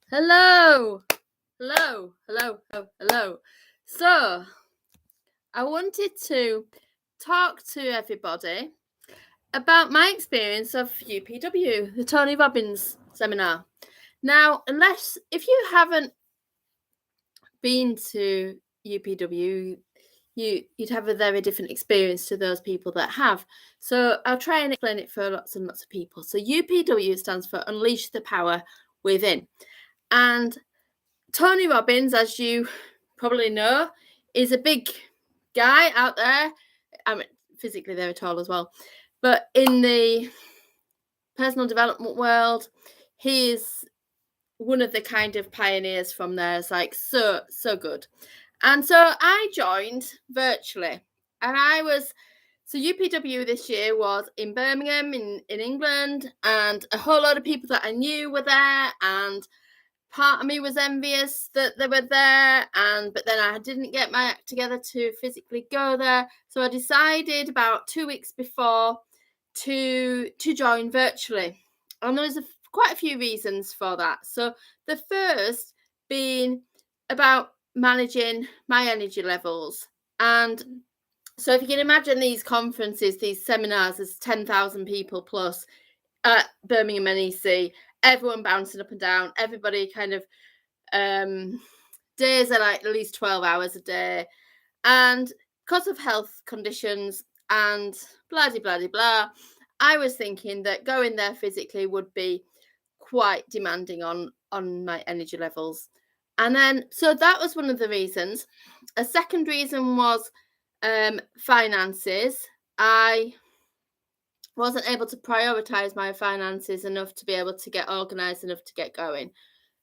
Hello. So, I wanted to talk to everybody about my experience of UPW, the Tony Robbins seminar. Now, if you haven't been to UPW, you'd have a very different experience to those people that have. So I'll try and explain it for lots and lots of people. So UPW stands for Unleash the Power Within. And Tony Robbins, as you probably know, is a big guy out there. I mean, physically they're tall as well. But in the personal development world, he is one of the kind of pioneers from there. It's like so good. And so I joined virtually. And so UPW this year was in Birmingham in England, and a whole lot of people that I knew were there, and part of me was envious that they were there, but then I didn't get my act together to physically go there. So I decided about 2 weeks before to join virtually. And there's quite a few reasons for that. So the first being about managing my energy levels. And so if you can imagine these conferences, these seminars, there's 10,000 people plus at Birmingham NEC, everyone bouncing up and down, everybody kind of days are like at least 12 hours a day. And because of health conditions and blah, blah, blah, blah, I was thinking that going there physically would be quite demanding on my energy levels. And then, so that was one of the reasons. A second reason was finances. I wasn't able to prioritize my finances enough to be able to get organized enough to get going.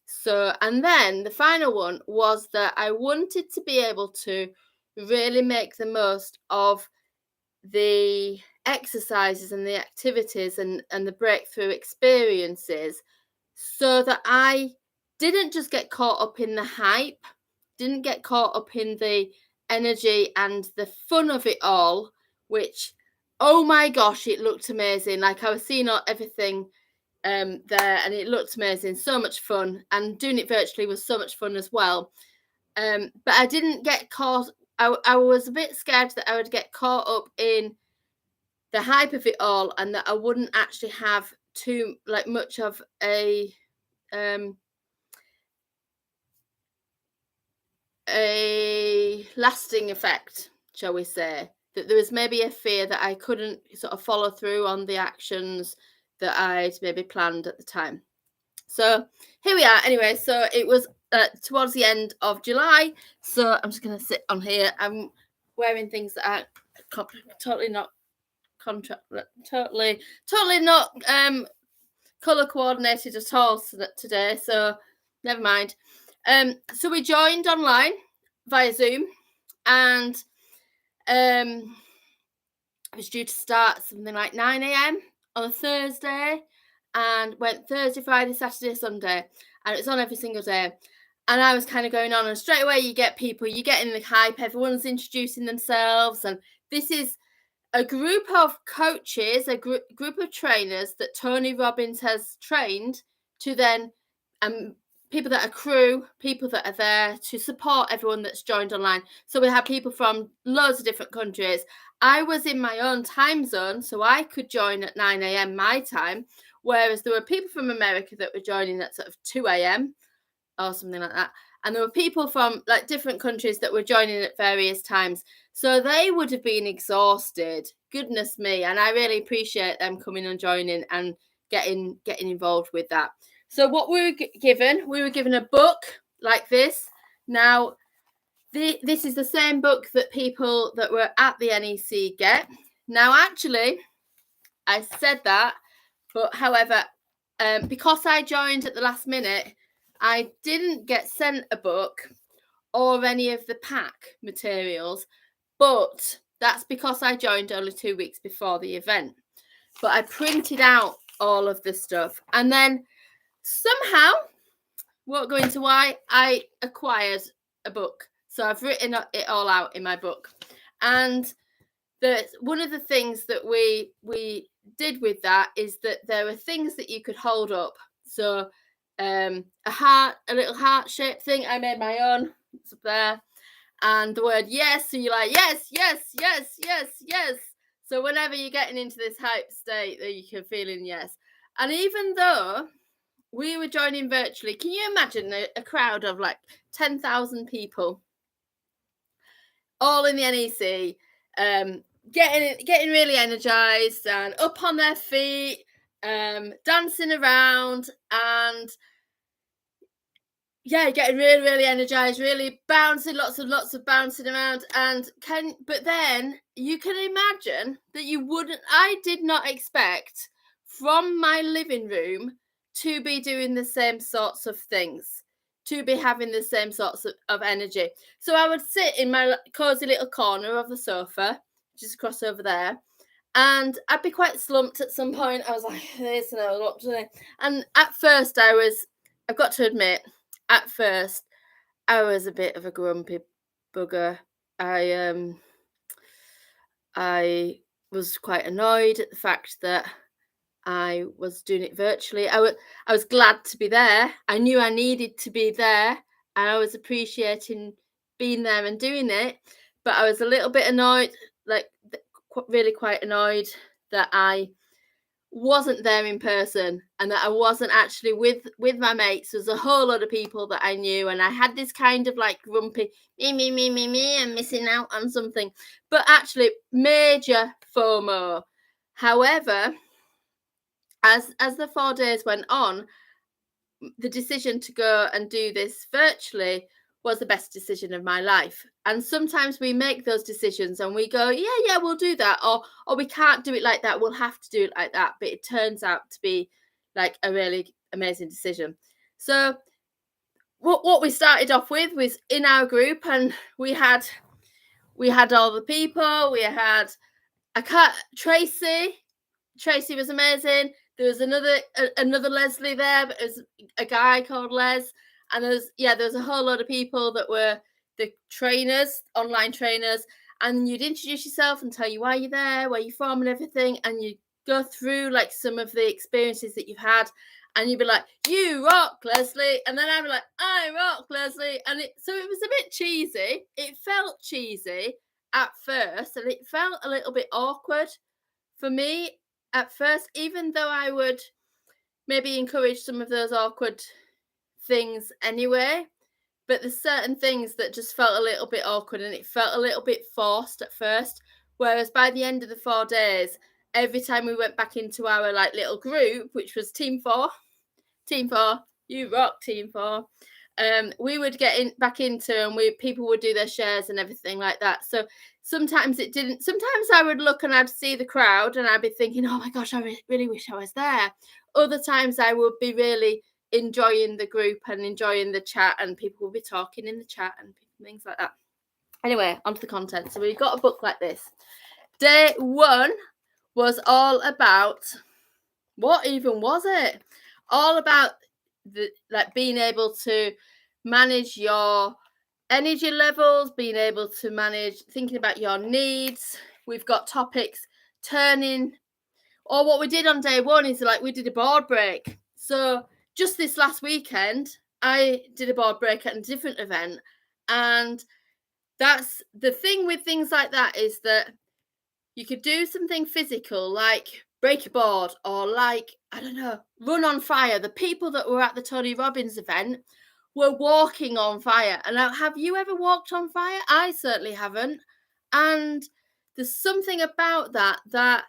So, and then the final one was that I wanted to be able to really make the most of the exercises and the activities and the breakthrough experiences, so that I didn't just get caught up in the hype, didn't get caught up in the energy and the fun of it all, which, oh my gosh, it looked amazing. Like I was seeing everything there, and it looked amazing, so much fun, and doing it virtually was so much fun as well. But I didn't get caught. I was a bit scared that I would get caught up in the hype of it all, and that I wouldn't actually have too much of a lasting effect, shall we say. That there was maybe a fear that I couldn't sort of follow through on the actions that I'd maybe planned at the time. So here we are. Anyway, so it was towards the end of July. So I'm just going to sit on here. I'm wearing things that are totally not color coordinated at all today. So never mind. So we joined online via Zoom, and it was due to start something like 9 a.m. on a Thursday, and went Thursday, Friday, Saturday, Sunday, and it was on every single day. And I was kind of going on, and straight away you get in the hype, everyone's introducing themselves, and this is a group of coaches, a group of trainers that Tony Robbins has trained to then people that are crew, people that are there to support everyone that's joined online. So we have people from loads of different countries. I was in my own time zone, so I could join at 9 a.m. my time, whereas there were people from America that were joining at sort of 2 a.m. or something like that. And there were people from like different countries that were joining at various times. So they would have been exhausted. Goodness me. And I really appreciate them coming and joining and getting involved with that. So what we were given a book like this. Now, this is the same book that people that were at the NEC get. Now, actually, I said that, but however, because I joined at the last minute, I didn't get sent a book or any of the pack materials, but that's because I joined only 2 weeks before the event. But I printed out all of the stuff, and then somehow, won't go into why, I acquired a book. So I've written it all out in my book. And one of the things that we did with that is that there are things that you could hold up. So a little heart-shaped thing. I made my own. It's up there. And the word yes, so you're like, yes, yes, yes, yes, yes. So whenever you're getting into this hype state that you can feel in yes. And even though we were joining virtually, can you imagine a crowd of like 10,000 people all in the NEC, getting really energized and up on their feet, dancing around, and yeah, getting really, really energized, really bouncing, lots of bouncing around. But then you can imagine that I did not expect from my living room to be doing the same sorts of things, to be having the same sorts of energy. So I would sit in my cozy little corner of the sofa, just across over there, and I'd be quite slumped at some point. I was like, this and I was what today. And at first I've got to admit, at first I was a bit of a grumpy bugger. I was quite annoyed at the fact that I was doing it virtually. I was glad to be there. I knew I needed to be there, and I was appreciating being there and doing it. But I was a little bit annoyed, like really quite annoyed that I wasn't there in person and that I wasn't actually with my mates. There's a whole lot of people that I knew, and I had this kind of like grumpy me, I'm missing out on something, but actually major FOMO. However, as the 4 days went on, the decision to go and do this virtually was the best decision of my life. And sometimes we make those decisions and we go, yeah, we'll do that, or we can't do it like that, we'll have to do it like that. But it turns out to be like a really amazing decision. So what we started off with was in our group, and we had all the people. We had Tracy was amazing. There was another Leslie there, but it was a guy called Les. And there's a whole lot of people that were the trainers, online trainers. And you'd introduce yourself and tell you why you're there, where you're from and everything. And you go through like some of the experiences that you've had. And you'd be like, you rock, Leslie. And then I'd be like, I rock, Leslie. And so it was a bit cheesy. It felt cheesy at first. And it felt a little bit awkward for me at first, even though I would maybe encourage some of those awkward things anyway. But there's certain things that just felt a little bit awkward, and it felt a little bit forced at first. Whereas by the end of the 4 days, every time we went back into our like little group, which was Team 4, you rock, Team 4. We would get back into, and people would do their shares and everything like that. So sometimes it didn't. Sometimes I would look and I'd see the crowd, and I'd be thinking, oh my gosh, I really wish I was there. Other times I would be really enjoying the group and enjoying the chat, and people will be talking in the chat and things like that. Anyway, onto the content. So we've got a book like this. Day 1 was all about, what even was it? All about being able to manage your energy levels, being able to manage thinking about your needs. We've got topics what we did on day 1 is like we did a board break. So just this last weekend, I did a board break at a different event. And that's the thing with things like that, is that you could do something physical like break a board, or like, I don't know, run on fire. The people that were at the Tony Robbins event were walking on fire. And now, have you ever walked on fire? I certainly haven't. And there's something about that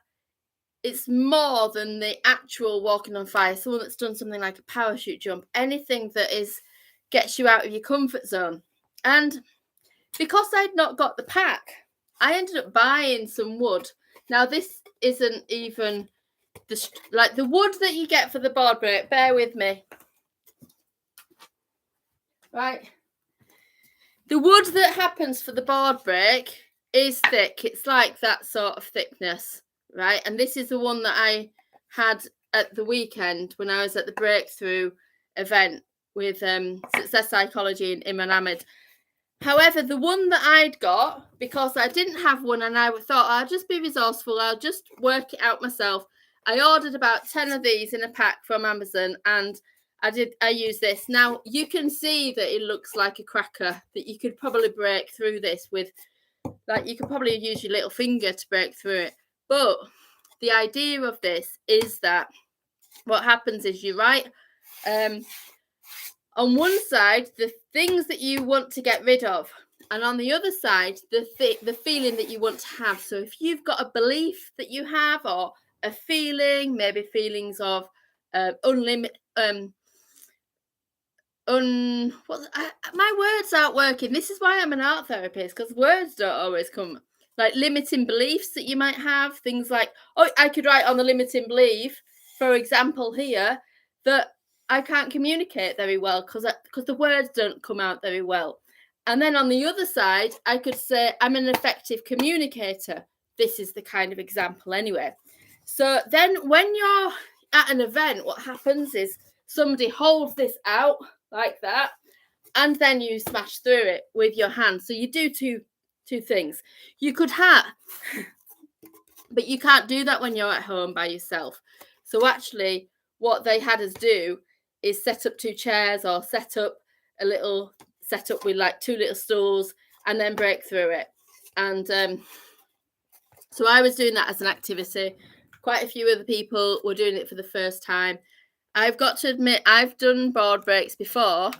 it's more than the actual walking on fire. Someone that's done something like a parachute jump, anything that gets you out of your comfort zone. And because I'd not got the pack, I ended up buying some wood. Now, this isn't even the wood that you get for the board break. Bear with me. Right. The wood that happens for the board break is thick. It's like that sort of thickness. Right, and this is the one that I had at the weekend when I was at the breakthrough event with Success Psychology in Imran Ahmed. However, the one that I'd got, because I didn't have one and I thought I'll just be resourceful, I'll just work it out myself, I ordered about 10 of these in a pack from Amazon, and I use this. Now you can see that it looks like a cracker, that you could probably break through this with, like, you could probably use your little finger to break through it. But the idea of this is that what happens is you write on one side the things that you want to get rid of, and on the other side the feeling that you want to have. So if you've got a belief that you have, or a feeling, maybe feelings of my words aren't working. This is why I'm an art therapist, because words don't always come. Like limiting beliefs that you might have, things like, oh, I could write on the limiting belief, for example, here, that I can't communicate very well because the words don't come out very well. And then on the other side, I could say I'm an effective communicator. This is the kind of example anyway. So then when you're at an event, what happens is somebody holds this out like that, and then you smash through it with your hand. So you do two things. You could have, but you can't do that when you're at home by yourself. So actually what they had us do is set up 2 chairs, or set up a little setup with like 2 little stools, and then break through it. And so I was doing that as an activity. Quite a few other people were doing it for the first time. I've got to admit, I've done board breaks before,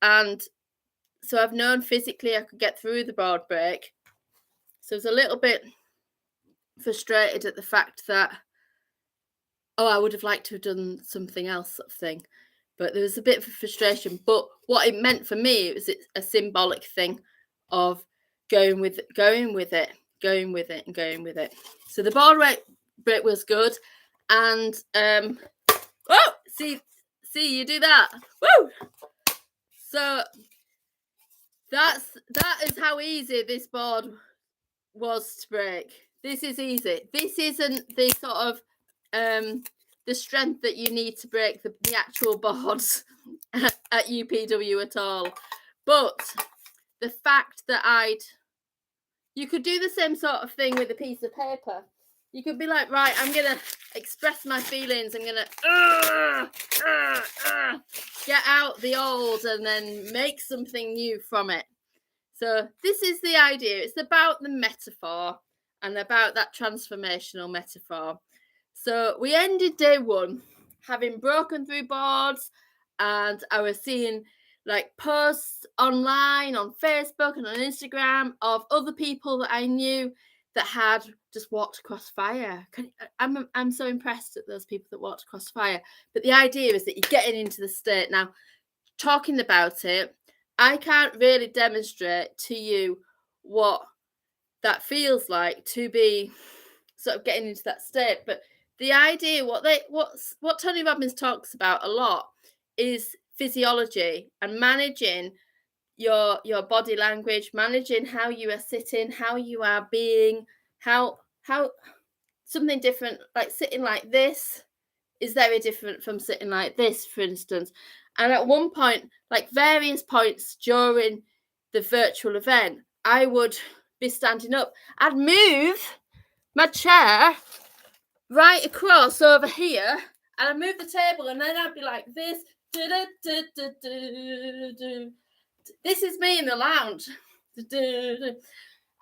and so I've known physically I could get through the board break. So I was a little bit frustrated at the fact that, oh, I would have liked to have done something else, sort of thing. But there was a bit of frustration. But what it meant for me, it was a symbolic thing of going with it. So the board break was good. And see, you do that. Woo! So that is how easy this board was to break. This is easy. This isn't the sort of the strength that you need to break the actual boards at UPW at all. But the fact that you could do the same sort of thing with a piece of paper. You could be like, right, I'm going to express my feelings. I'm going to get out the old and then make something new from it. So this is the idea. It's about the metaphor and about that transformational metaphor. So we ended day 1 having broken through boards, and I was seeing like posts online on Facebook and on Instagram of other people that I knew that had just walked across fire. I'm so impressed at those people that walked across fire. But the idea is that you're getting into the state. Now, talking about it, I can't really demonstrate to you what that feels like to be sort of getting into that state. But the idea, what Tony Robbins talks about a lot is physiology and managing your body language, managing how you are sitting, how you are being, how something different, like sitting like this is very different from sitting like this, for instance. And at one point, like various points during the virtual event, I would be standing up. I'd move my chair right across over here, and I'd move the table, and then I'd be like this. This is me in the lounge.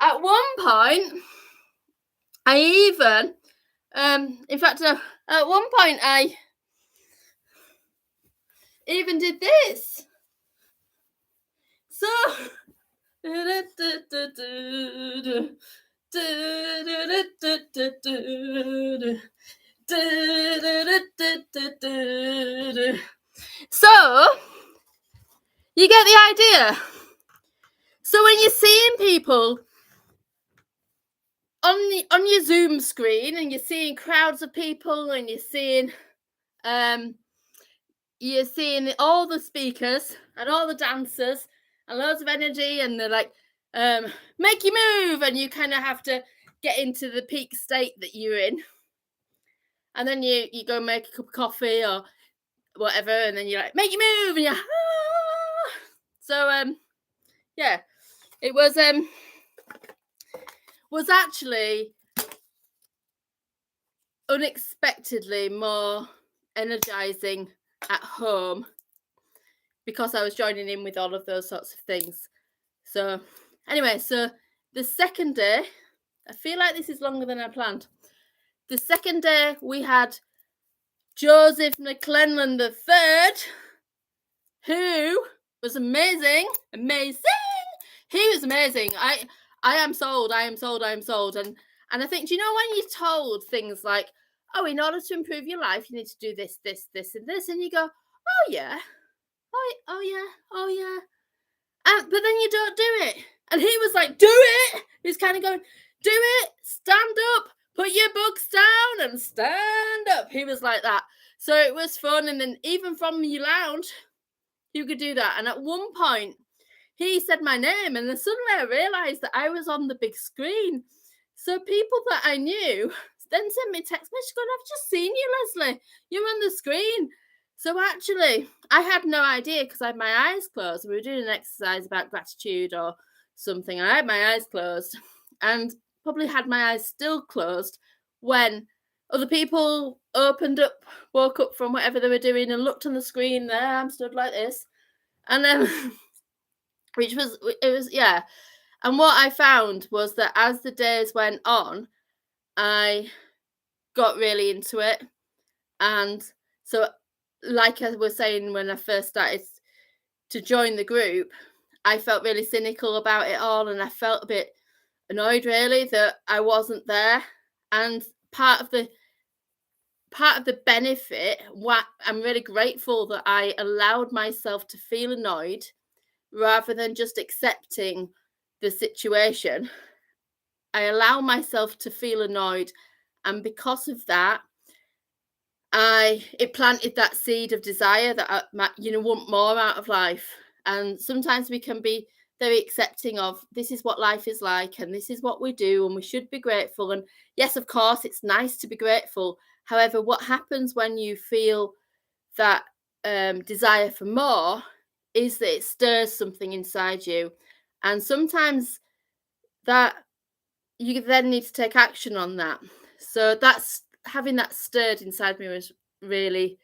At one point, I even, in fact, at one point, I even did this. So, so you get the idea. So when you're seeing people on your Zoom screen, and you're seeing crowds of people, and you're seeing all the speakers and all the dancers and loads of energy, and they're like, make you move, and you kind of have to get into the peak state that you're in, and then you go make a cup of coffee or whatever, and then you're like, make you move, and you're so yeah, it was actually unexpectedly more energizing at home because I was joining in with all of those sorts of things. So anyway, so the second day, I feel like this is longer than I planned. The second day we had Joseph McClellan III, who was amazing. He was amazing. I am sold. And I think, do you know when you're told things like, oh, in order to improve your life, you need to do this, this, this, and this, and you go, oh yeah, oh yeah. But then you don't do it. And he was like, do it. He was kind of going, do it, stand up, put your books down and stand up. He was like that. So it was fun. And then even from your lounge, you could do that. And at one point, he said my name, and then suddenly I realised that I was on the big screen. So people that I knew then sent me a text message going, I've just seen you, Leslie. You're on the screen. So actually, I had no idea because I had my eyes closed. We were doing an exercise about gratitude or something, and I had my eyes closed and probably had my eyes still closed when other people woke up from whatever they were doing and looked on the screen. There, I'm stood like this. And then, yeah. And what I found was that as the days went on, I got really into it. And so, like I was saying when I first started to join the group, I felt really cynical about it all, and I felt a bit annoyed really that I wasn't there. And part of the benefit, I'm really grateful that I allowed myself to feel annoyed rather than just accepting the situation. I allow myself to feel annoyed, and because of that, it planted that seed of desire that I want more out of life. And sometimes we can be very accepting of, this is what life is like and this is what we do and we should be grateful. And yes, of course, it's nice to be grateful. However, what happens when you feel that desire for more is that it stirs something inside you. And sometimes that you then need to take action on that. So that's having that stirred inside me was really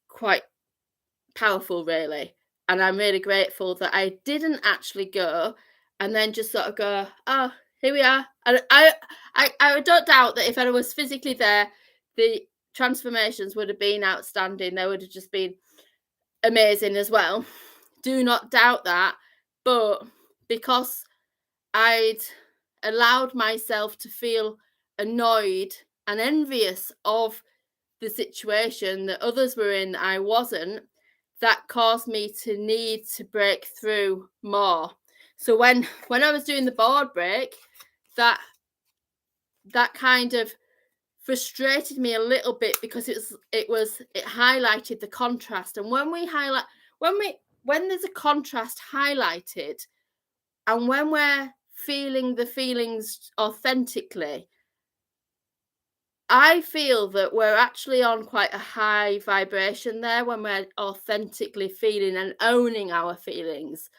quite powerful, really. And I'm really grateful that I didn't actually go and then just sort of go, oh, here we are. And I don't doubt that if I was physically there, the transformations would have been outstanding. They would have just been amazing as well. Do not doubt that. But because I'd allowed myself to feel annoyed and envious of the situation that others were in, I wasn't, that caused me to need to break through more. So when I was doing the board break, that kind of frustrated me a little bit because it highlighted the contrast. And when there's a contrast highlighted, and when we're feeling the feelings authentically, I feel that we're actually on quite a high vibration there when we're authentically feeling and owning our feelings.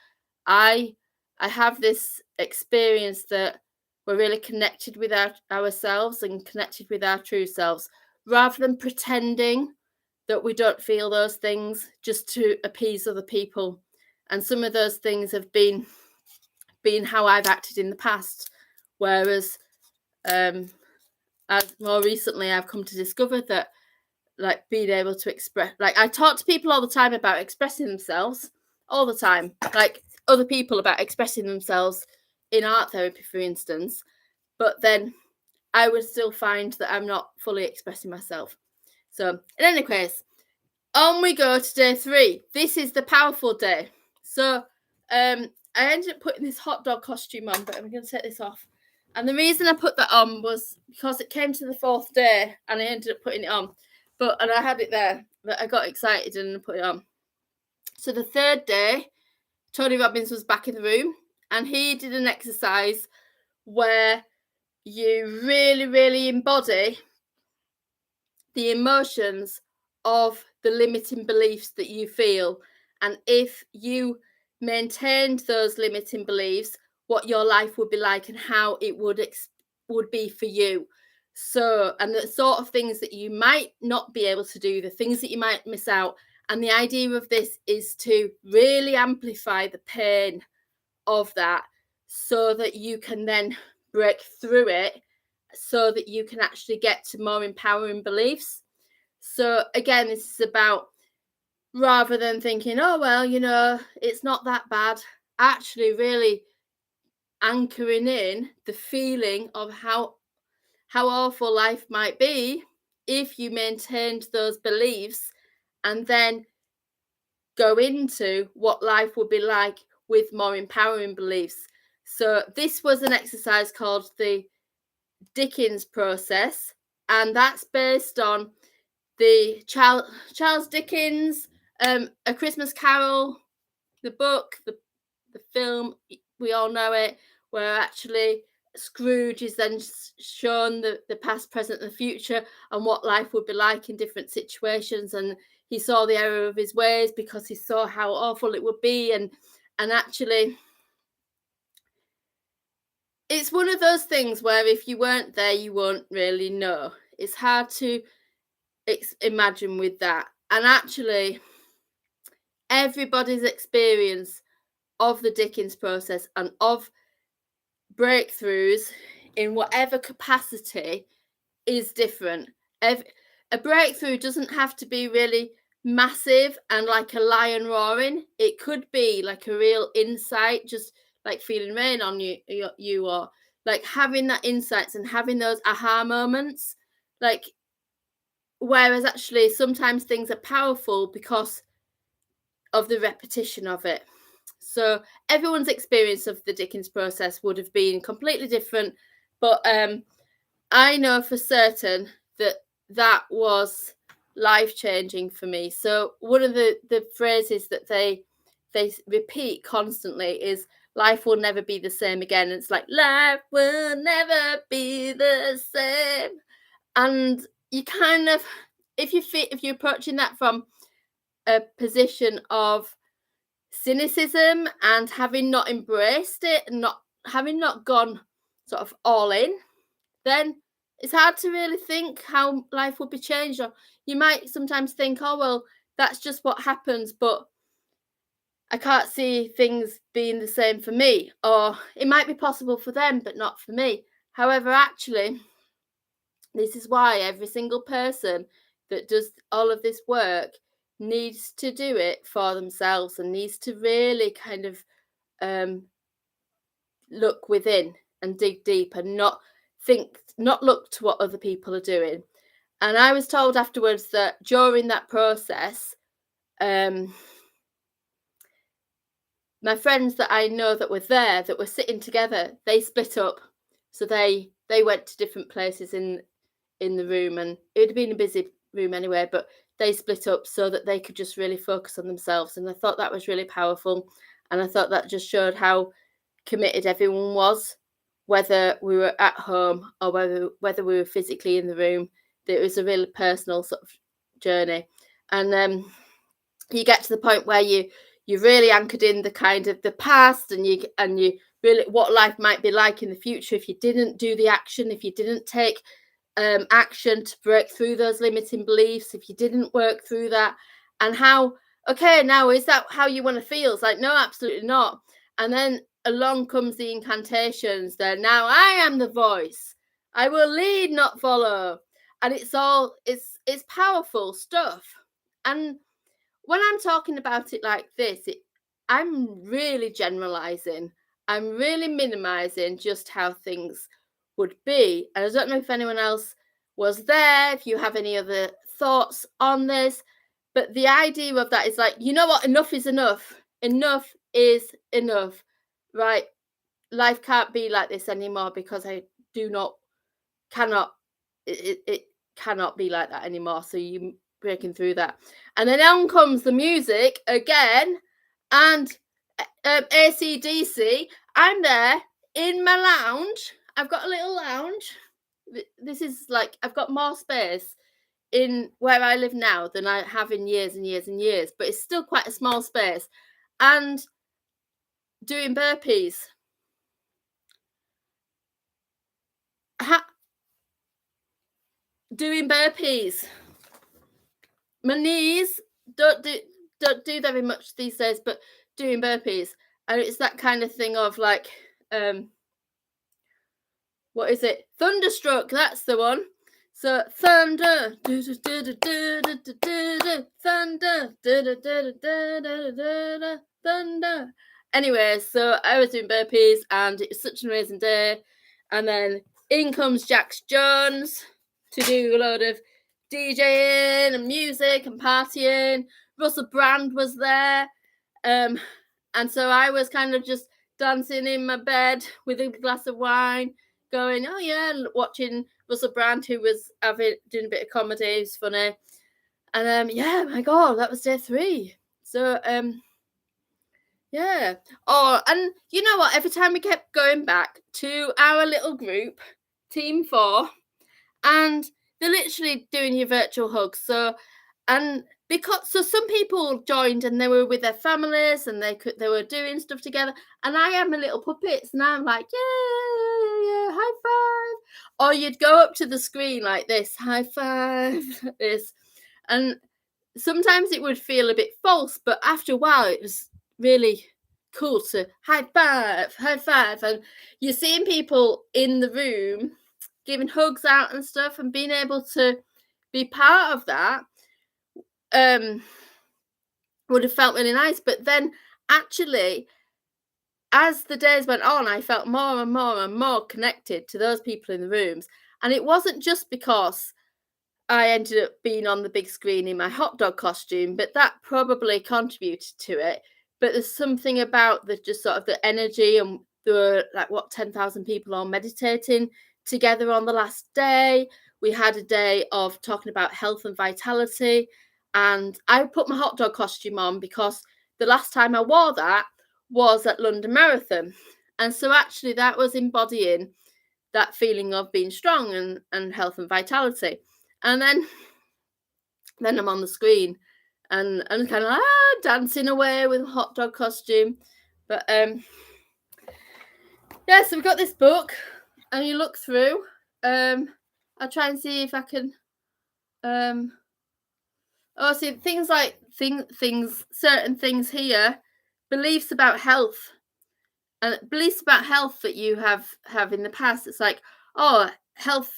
I have this experience that we're really connected with ourselves and connected with our true selves, rather than pretending that we don't feel those things just to appease other people. And some of those things have been how I've acted in the past, whereas as more recently I've come to discover that, like, being able to express, like, I talk to people all the time about expressing themselves all the time, like other people about expressing themselves in art therapy, for instance, but then I would still find that I'm not fully expressing myself. So in any case, on we go to day 3. This is the powerful day. So I ended up putting this hot dog costume on, but I'm going to take this off. And the reason I put that on was because it came to the 4th day and I ended up putting it on. And I had it there, but I got excited and put it on. So the 3rd day, Tony Robbins was back in the room and he did an exercise where you really, really embody the emotions of the limiting beliefs that you feel. And if you maintained those limiting beliefs, what your life would be like and how it would be for you. So, and the sort of things that you might not be able to do, the things that you might miss out, And the idea of this is to really amplify the pain of that so that you can then break through it, so that you can actually get to more empowering beliefs. So again, this is about, rather than thinking, oh, well, it's not that bad, actually really anchoring in the feeling of how awful life might be if you maintained those beliefs, and then go into what life would be like with more empowering beliefs. So this was an exercise called the Dickens process, and that's based on the Charles Dickens, A Christmas Carol, the book, the film, we all know it, where actually Scrooge is then shown the past, present, and the future, and what life would be like in different situations. And he saw the error of his ways because he saw how awful it would be. And actually, it's one of those things where if you weren't there, you won't really know. It's hard to imagine with that. And actually, everybody's experience of the Dickens process and of breakthroughs in whatever capacity is different. A breakthrough doesn't have to be really massive and like a lion roaring. It could be like a real insight, just like feeling rain on you or like having that insights and having those aha moments. Like, whereas actually sometimes things are powerful because of the repetition of it. So everyone's experience of the Dickens process would have been completely different, but I know for certain that was life-changing for me. So one of the phrases that they repeat constantly is, life will never be the same again. And it's like, life will never be the same. And you kind of, if you're approaching that from a position of cynicism and having not embraced it and having not gone sort of all in, then it's hard to really think how life would be changed. Or you might sometimes think, oh, well, that's just what happens, but I can't see things being the same for me. Or it might be possible for them, but not for me. However, actually, this is why every single person that does all of this work needs to do it for themselves and needs to really kind of look within and dig deep and not look to what other people are doing. And I was told afterwards that during that process, my friends that I know that were there, that were sitting together, they split up. So they went to different places in the room, and it would have been a busy room anyway, but they split up so that they could just really focus on themselves. And I thought that was really powerful. And I thought that just showed how committed everyone was, whether we were at home or whether we were physically in the room. It was a really personal sort of journey. And you get to the point where you're really anchored in the kind of the past, and you really what life might be like in the future if you didn't do the action, if you didn't take action to break through those limiting beliefs, if you didn't work through that. And how, okay, now is that how you want to feel? It's like, no, absolutely not. And then along comes the incantations. There, now I am the voice, I will lead, not follow. And it's powerful stuff. And when I'm talking about it like this, I'm really generalizing. I'm really minimizing just how things would be. And I don't know if anyone else was there, if you have any other thoughts on this. But the idea of that is like, you know what? Enough is enough. Enough is enough. Right? Life can't be like this anymore, because it cannot be like that anymore. So you breaking through that. And then on comes the music again, and AC/DC. I'm there in my lounge. I've got a little lounge. This is like, I've got more space in where I live now than I have in years and years and years, but it's still quite a small space. And doing burpees. Doing burpees. My knees don't do very much these days, but doing burpees, and it's that kind of thing of like, what is it? Thunderstruck, that's the one. So thunder, thunder, thunder. Anyway, so I was doing burpees, and it was such an amazing day. And then in comes Jax Jones to do a load of DJing and music and partying. Russell Brand was there, and so I was kind of just dancing in my bed with a glass of wine, going, oh yeah, watching Russell Brand, who was doing a bit of comedy. It's funny. And yeah, my God, that was day 3. So yeah. Oh, and you know what? Every time we kept going back to our little group, Team 4, and they're literally doing your virtual hugs. So some people joined and they were with their families and they were doing stuff together, and I am a little puppets and I'm like, yeah, high five. Or you'd go up to the screen like this, high five, like this, and sometimes it would feel a bit false, but after a while it was really cool to high five, and you're seeing people in the room giving hugs out and stuff, and being able to be part of that would have felt really nice. But then actually, as the days went on, I felt more and more and more connected to those people in the rooms. And it wasn't just because I ended up being on the big screen in my hot dog costume, but that probably contributed to it. But there's something about the just sort of the energy, and there were like 10,000 people all meditating together on the last day. We had a day of talking about health and vitality, and I put my hot dog costume on because the last time I wore that was at London Marathon, and so actually that was embodying that feeling of being strong and health and vitality. And then I'm on the screen and kind of dancing away with a hot dog costume. But yeah, so we've got this book, and you look through. I'll try and see if I can see things like certain things here, beliefs about health, and beliefs about health that you have in the past. It's like, oh, health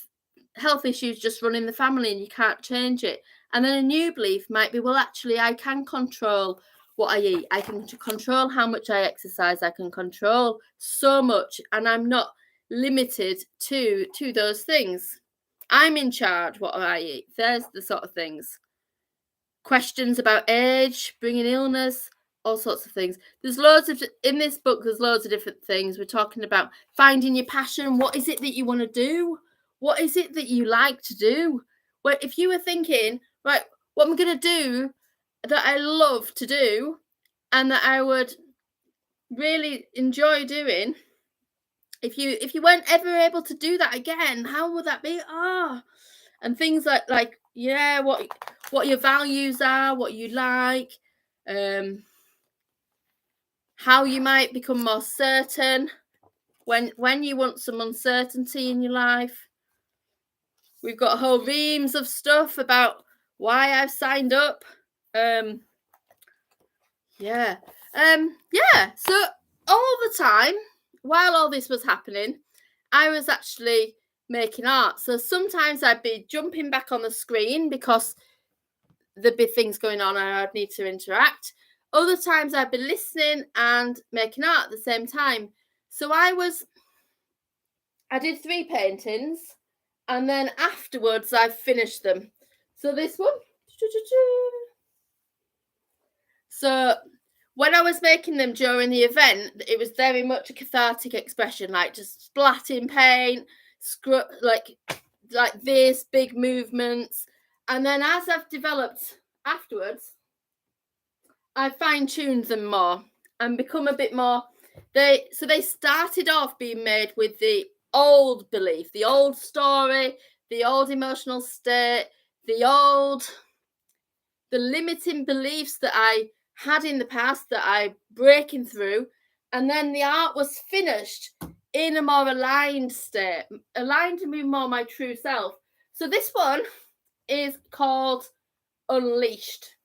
issues just run in the family and you can't change it. And then a new belief might be, well, actually, I can control what I eat. I can control how much I exercise. I can control so much, and I'm not limited to those things. I'm in charge what I eat. There's the sort of things. Questions about age, bringing illness, all sorts of things. There's loads of, in this book, there's loads of different things. We're talking about finding your passion. What is it that you want to do? What is it that you like to do? Well, if you were thinking, right, what I'm going to do that I love to do and that I would really enjoy doing, if you weren't ever able to do that again, how would that be? And things like yeah, what your values are, what you like, how you might become more certain when you want some uncertainty in your life. We've got whole reams of stuff about why I've signed up. Yeah. So all the time, while all this was happening, I was actually making art. So sometimes I'd be jumping back on the screen because there'd be things going on and I'd need to interact. Other times I'd be listening and making art at the same time. So I did 3 paintings, and then afterwards I finished them. So this one. So when I was making them during the event, it was very much a cathartic expression, like just splatting paint, like this, big movements. And then as I've developed afterwards, I fine-tuned them more and become a bit more. They started off being made with the old belief, the old story, the old emotional state, the limiting beliefs that I had in the past that I'm breaking through. And then the art was finished in a more aligned state, aligned to be more my true self. So this one is called Unleashed.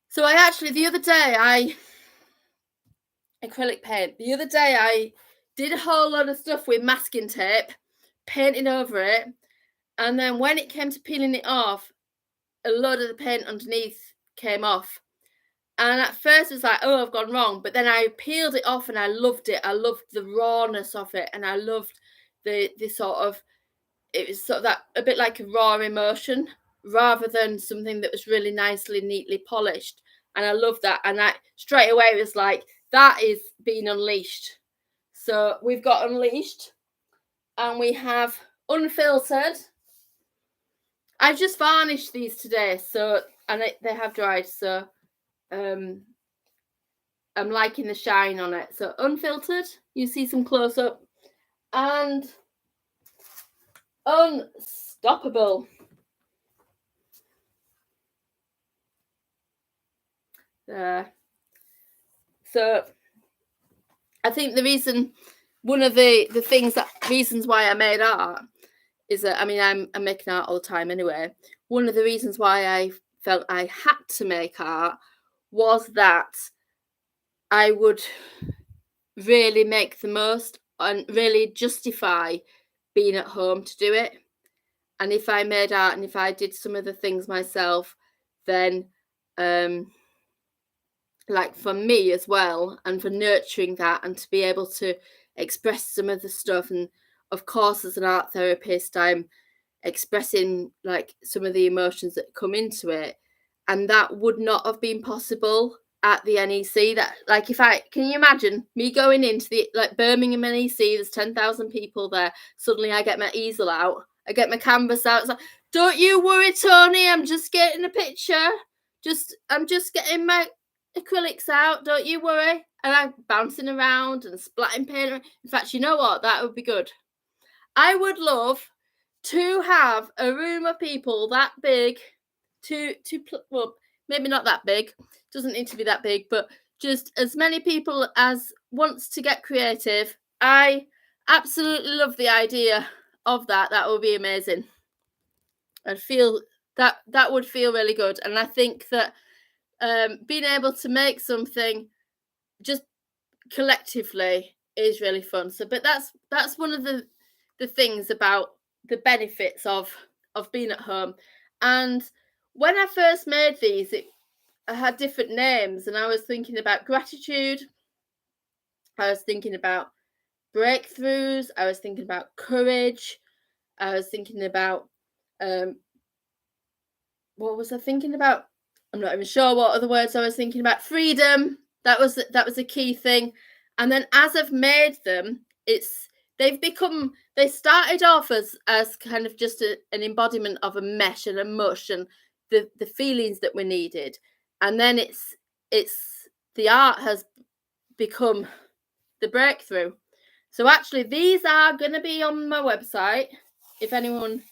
So I actually, the other day, acrylic paint. The other day I did a whole lot of stuff with masking tape, painting over it. And then when it came to peeling it off, a load of the paint underneath came off. And at first it was like, oh, I've gone wrong. But then I peeled it off and I loved it. I loved the rawness of it. And I loved the sort of, it was sort of that, a bit like a raw emotion rather than something that was really nicely, neatly polished. And I loved that. And I straight away was like, that is being unleashed. So we've got unleashed and we have unfiltered. I've just varnished these today, so and they have dried, so I'm liking the shine on it. So unfiltered, you see some close up, and unstoppable. There. So I think the reason, one of the reasons why I made art is that, I mean, I'm making art all the time anyway. One of the reasons why I felt I had to make art was that I would really make the most and really justify being at home to do it. And if I made art and if I did some of the things myself, then like for me as well, and for nurturing that and to be able to express some of the stuff. And of course, as an art therapist, I'm expressing like some of the emotions that come into it, and that would not have been possible at the NEC. That, like, if I can, you imagine me going into the like Birmingham NEC, there's 10,000 people there, suddenly I get my easel out, I get my canvas out, it's like, don't you worry, Tony, I'm just getting a picture, I'm just getting my acrylics out, don't you worry. And I'm bouncing around and splatting paint. In fact, you know what, that would be good. I would love to have a room of people that big, well, maybe not that big, doesn't need to be that big, but just as many people as wants to get creative. I absolutely love the idea of that. That would be amazing. I'd feel that would feel really good. And I think that being able to make something just collectively is really fun. So, but that's one of the things about the benefits of being at home. And when I first made these, I had different names, and I was thinking about gratitude, I was thinking about breakthroughs, I was thinking about courage, I was thinking about what was I thinking about? I'm not even sure what other words I was thinking about. Freedom. That was a key thing. And then as I've made them, they started off as kind of just an embodiment of a mesh and a mush and the feelings that were needed. And then it's the art has become the breakthrough. So actually these are going to be on my website. If anyone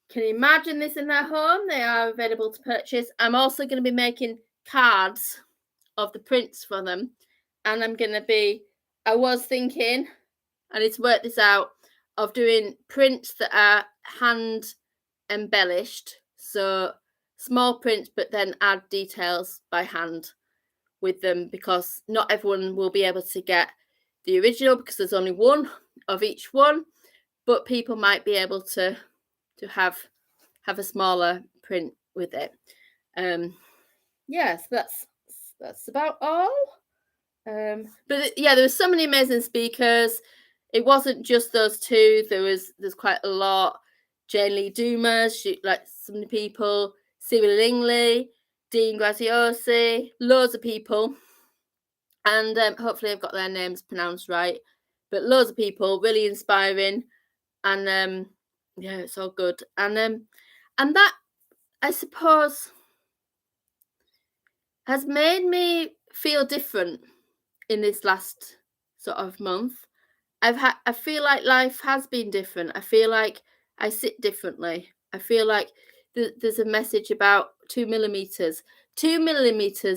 can imagine this in their home, they are available to purchase. I'm also going to be making cards of the prints for them. And I was thinking, I need to work this out, of doing prints that are hand embellished. So small prints, but then add details by hand with them, because not everyone will be able to get the original because there's only one of each one, but people might be able to have a smaller print with it. Yes, that's about all. But yeah, there were so many amazing speakers. It wasn't just those two. There's quite a lot. Jane Lee Dumas, like so many people. Cyril Lingley, Dean Graziosi, loads of people. And hopefully I've got their names pronounced right. But loads of people, really inspiring. And yeah, it's all good. And that, I suppose, has made me feel different in this last sort of month. I feel like life has been different. I feel like I sit differently. I feel like there's a message about 2 millimeters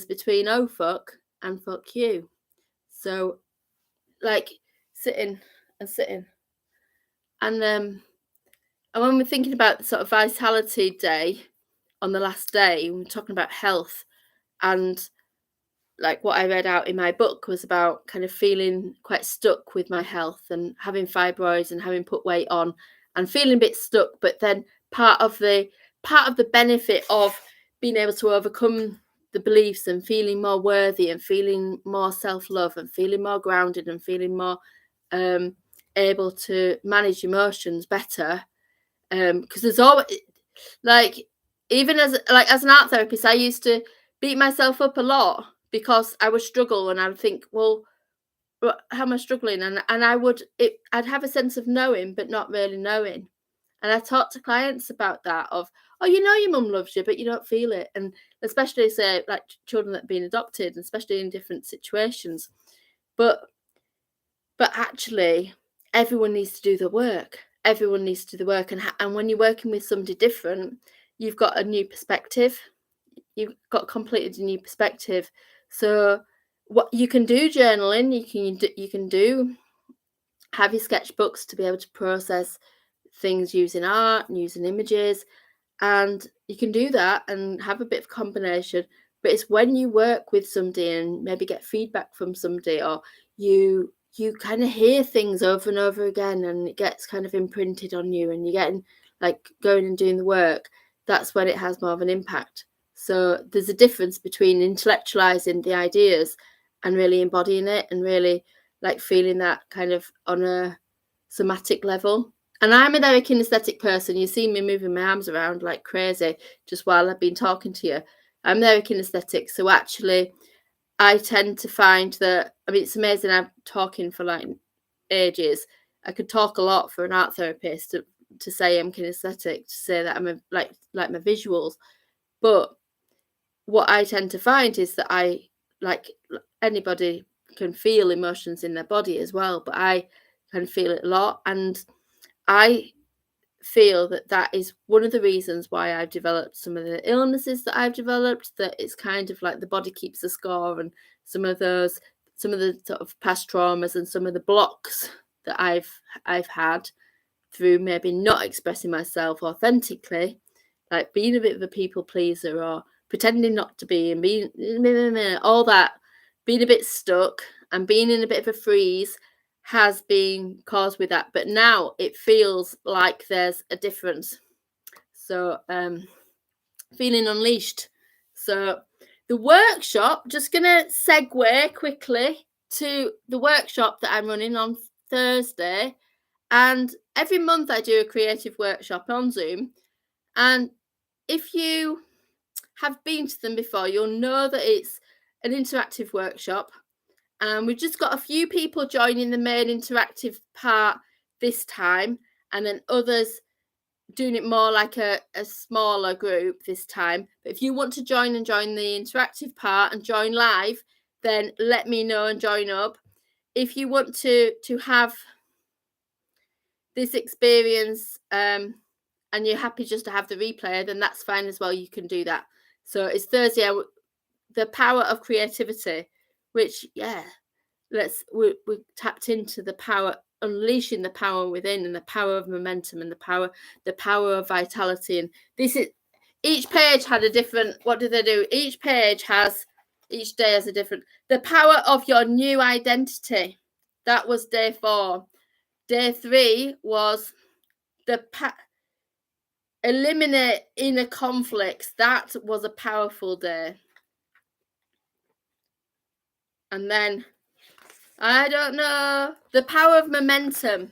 between oh fuck and fuck you. So like sitting. And when we're thinking about sort of Vitality Day, on the last day, we were talking about health, and like what I read out in my book was about kind of feeling quite stuck with my health and having fibroids and having put weight on and feeling a bit stuck. But then part of the benefit of being able to overcome the beliefs and feeling more worthy and feeling more self-love and feeling more grounded and feeling more able to manage emotions better, because there's always, like, even as an art therapist, I used to beat myself up a lot because I would struggle and I would think, well, how am I struggling? And I'd have a sense of knowing but not really knowing. And I talk to clients about that of, oh, you know your mum loves you, but you don't feel it. And especially, say, like children that have been adopted, and especially in different situations. But actually, everyone needs to do the work. Everyone needs to do the work. And when you're working with somebody different, you've got a new perspective. You've got completely a new perspective. So what you can do, journaling, you can do have your sketchbooks to be able to process things using art and using images, and you can do that and have a bit of combination. But it's when you work with somebody and maybe get feedback from somebody, or you kind of hear things over and over again and it gets kind of imprinted on you and you're getting like going and doing the work, that's when it has more of an impact. So there's a difference between intellectualizing the ideas and really embodying it and really like feeling that kind of on a somatic level. And I'm a very kinesthetic person. You see me moving my arms around like crazy just while I've been talking to you. I'm very kinesthetic. So actually, I tend to find that, I mean, it's amazing. I'm talking for like ages. I could talk a lot for an art therapist to say I'm kinesthetic, to say that I'm like my visuals. But what I tend to find is that I, like, anybody can feel emotions in their body as well, but I can feel it a lot. And I feel that is one of the reasons why I've developed some of the illnesses that I've developed, that it's kind of like the body keeps the score, and some of the sort of past traumas and some of the blocks that I've had through maybe not expressing myself authentically, like being a bit of a people pleaser or pretending not to be, and being all that, being a bit stuck and being in a bit of a freeze has been caused with that. But now it feels like there's a difference. So feeling unleashed. So the workshop, just gonna segue quickly to the workshop that I'm running on Thursday. And every month I do a creative workshop on Zoom. And if you have been to them before, you'll know that it's an interactive workshop. And we've just got a few people joining the main interactive part this time, and then others doing it more like a smaller group this time. But if you want to join the interactive part and join live, then let me know and join up. If you want to have this experience and you're happy just to have the replay, then that's fine as well. You can do that. So it's Thursday, the power of creativity, which, yeah, we tapped into the power, unleashing the power within, and the power of momentum, and the power of vitality. And this is, each page had a different, what do they do? Each day has a different, the power of your new identity. That was day 4. Day 3 was eliminate inner conflicts. That was a powerful day. And then, I don't know, the power of momentum.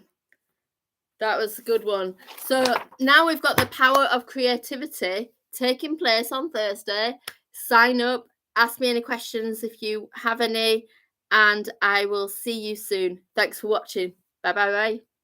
That was a good one. So now we've got the power of creativity taking place on Thursday. Sign up, ask me any questions if you have any, and I will see you soon. Thanks for watching. Bye bye bye.